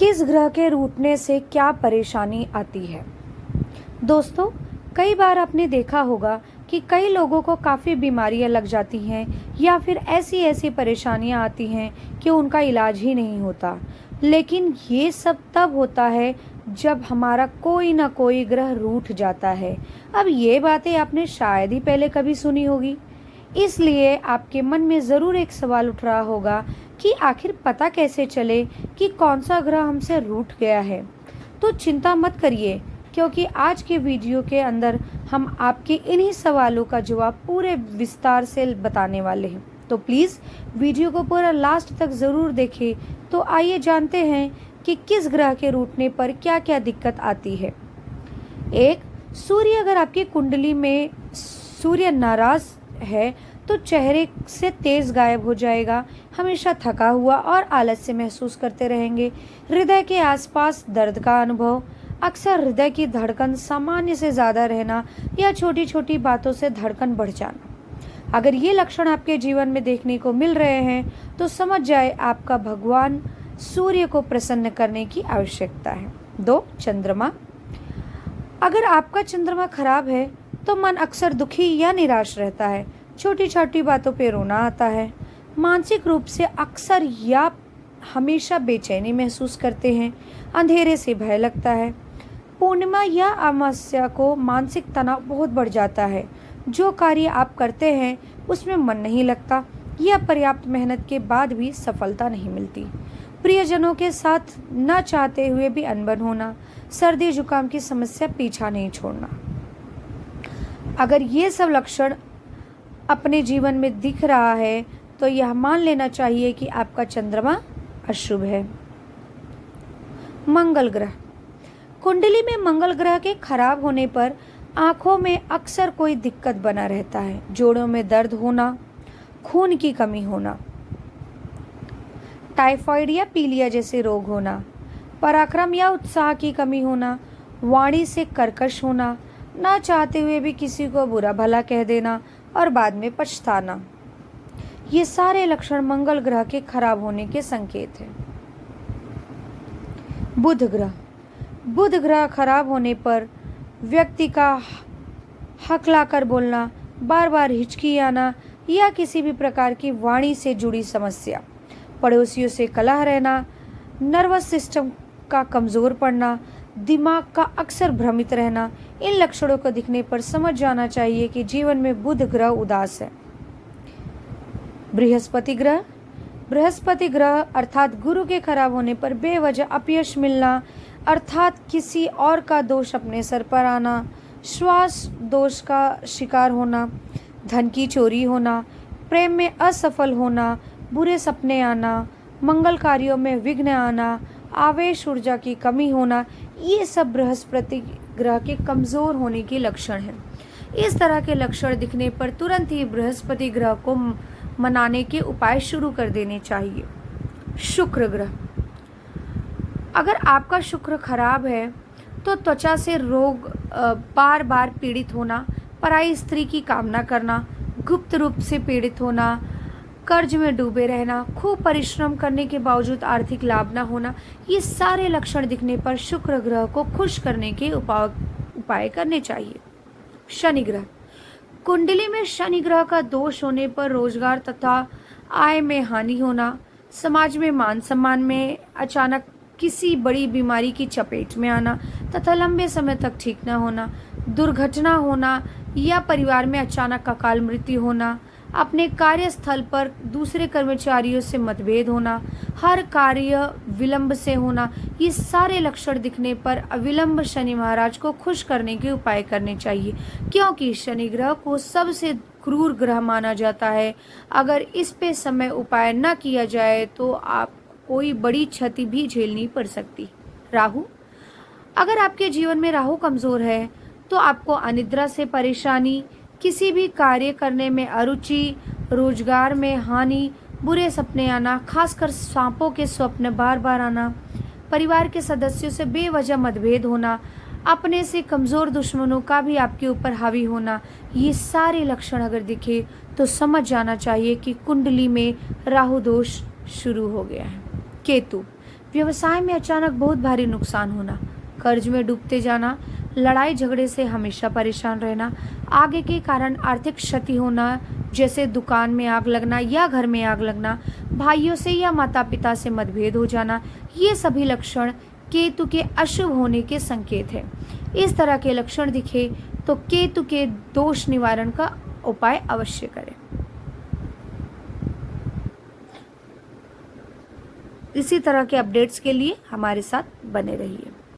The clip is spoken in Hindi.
किस ग्रह के रूठने से क्या परेशानी आती है। दोस्तों, कई बार आपने देखा होगा कि कई लोगों को काफ़ी बीमारियां लग जाती हैं या फिर ऐसी ऐसी परेशानियां आती हैं कि उनका इलाज ही नहीं होता। लेकिन ये सब तब होता है जब हमारा कोई ना कोई ग्रह रूठ जाता है। अब ये बातें आपने शायद ही पहले कभी सुनी होगी, इसलिए आपके मन में ज़रूर एक सवाल उठ रहा होगा कि आखिर पता कैसे चले कि कौन सा ग्रह हमसे रूठ गया है। तो चिंता मत करिए, क्योंकि आज के वीडियो के अंदर हम आपके इन्हीं सवालों का जवाब पूरे विस्तार से बताने वाले हैं। तो प्लीज़ वीडियो को पूरा लास्ट तक ज़रूर देखें। तो आइए जानते हैं कि किस ग्रह के रूठने पर क्या क्या दिक्कत आती है। एक, सूर्य अगर आपकी कुंडली में सूर्य नाराज है तो चेहरे से तेज गायब हो जाएगा, हमेशा थका हुआ और आलस्य महसूस करते रहेंगे। हृदय के आसपास दर्द का अनुभव, अक्सर हृदय की धड़कन सामान्य से ज़्यादा रहना या छोटी छोटी बातों से धड़कन बढ़ जाना। अगर ये लक्षण आपके जीवन में देखने को मिल रहे हैं तो समझ जाए आपका भगवान सूर्य को प्रसन्न करने की आवश्यकता है। 2, चंद्रमा। अगर आपका चंद्रमा खराब है तो मन अक्सर दुखी या निराश रहता है, छोटी छोटी बातों पे रोना आता है, मानसिक रूप से अक्सर या हमेशा बेचैनी महसूस करते हैं, अंधेरे से भय लगता है। पूर्णिमा या अमावस्या को मानसिक तनाव बहुत बढ़ जाता है, जो कार्य आप करते हैं उसमें मन नहीं लगता या पर्याप्त मेहनत के बाद भी सफलता नहीं मिलती। प्रियजनों के साथ न चाहते हुए भी अनबन होना, सर्दी जुकाम की समस्या पीछा नहीं छोड़ना। अगर ये सब लक्षण अपने जीवन में दिख रहा है तो यह मान लेना चाहिए कि आपका चंद्रमा अशुभ है। मंगल ग्रह। कुंडली में मंगल ग्रह के खराब होने पर आंखों में अक्सर कोई दिक्कत बना रहता है, जोड़ों में दर्द होना, खून की कमी होना, टाइफाइड या पीलिया जैसे रोग होना, पराक्रम या उत्साह की कमी होना, वाणी से कर्कश होना, ना चाहते हुए भी किसी को बुरा भला कह देना और बाद में पछताना। ये सारे लक्षण मंगल ग्रह के खराब होने के संकेत हैं। बुध ग्रह। बुध ग्रह खराब होने पर व्यक्ति का हकलाकर बोलना, बार बार हिचकी आना या किसी भी प्रकार की वाणी से जुड़ी समस्या, पड़ोसियों से कलह रहना, नर्वस सिस्टम का कमज़ोर पड़ना, दिमाग का अक्सर भ्रमित रहना, इन लक्षणों को दिखने पर समझ जाना चाहिए कि जीवन में बुध ग्रह उदास है। बृहस्पति ग्रह। बृहस्पति ग्रह अर्थात गुरु के खराब होने पर बेवजह अपयश मिलना, अर्थात किसी और का दोष अपने सर पर आना, श्वास दोष का शिकार होना, धन की चोरी होना, प्रेम में असफल होना, बुरे सपने आना, मंगल कार्यों में विघ्न आना, आवेश ऊर्जा की कमी होना, ये सब बृहस्पति ग्रह के कमज़ोर होने के लक्षण हैं। इस तरह के लक्षण दिखने पर तुरंत ही बृहस्पति ग्रह को मनाने के उपाय शुरू कर देने चाहिए। शुक्र ग्रह। अगर आपका शुक्र खराब है तो त्वचा से रोग, बार बार पीड़ित होना, पराई स्त्री की कामना करना, गुप्त रूप से पीड़ित होना, कर्ज में डूबे रहना, खूब परिश्रम करने के बावजूद आर्थिक लाभ न होना, ये सारे लक्षण दिखने पर शुक्र ग्रह को खुश करने के उपाय करने चाहिए। शनि ग्रह। कुंडली में शनि ग्रह का दोष होने पर रोजगार तथा आय में हानि होना, समाज में मान सम्मान में अचानक किसी बड़ी बीमारी की चपेट में आना तथा लंबे समय तक ठीक न होना, दुर्घटना होना या परिवार में अचानक अकाल मृत्यु होना, अपने कार्यस्थल पर दूसरे कर्मचारियों से मतभेद होना, हर कार्य विलंब से होना, ये सारे लक्षण दिखने पर अविलंब शनि महाराज को खुश करने के उपाय करने चाहिए, क्योंकि शनि ग्रह को सबसे क्रूर ग्रह माना जाता है। अगर इस पे समय उपाय न किया जाए तो आप कोई बड़ी क्षति भी झेलनी पड़ सकती। राहु। अगर आपके जीवन में राहु कमज़ोर है तो आपको अनिद्रा से परेशानी, किसी भी कार्य करने में अरुचि, रोजगार में हानि, बुरे सपने आना, खासकर सांपों के स्वप्न बार बार आना, परिवार के सदस्यों से बेवजह मतभेद होना, अपने से कमज़ोर दुश्मनों का भी आपके ऊपर हावी होना, ये सारे लक्षण अगर दिखे तो समझ जाना चाहिए कि कुंडली में राहु दोष शुरू हो गया है। केतु। व्यवसाय में अचानक बहुत भारी नुकसान होना, कर्ज में डूबते जाना, लड़ाई झगड़े से हमेशा परेशान रहना, आगे के कारण आर्थिक क्षति होना जैसे दुकान में आग लगना या घर में आग लगना, भाइयों से या माता पिता से मतभेद हो जाना, ये सभी लक्षण केतु के अशुभ होने के संकेत है। इस तरह के लक्षण दिखे तो केतु के दोष निवारण का उपाय अवश्य करें। इसी तरह के अपडेट्स के लिए हमारे साथ बने रहिए।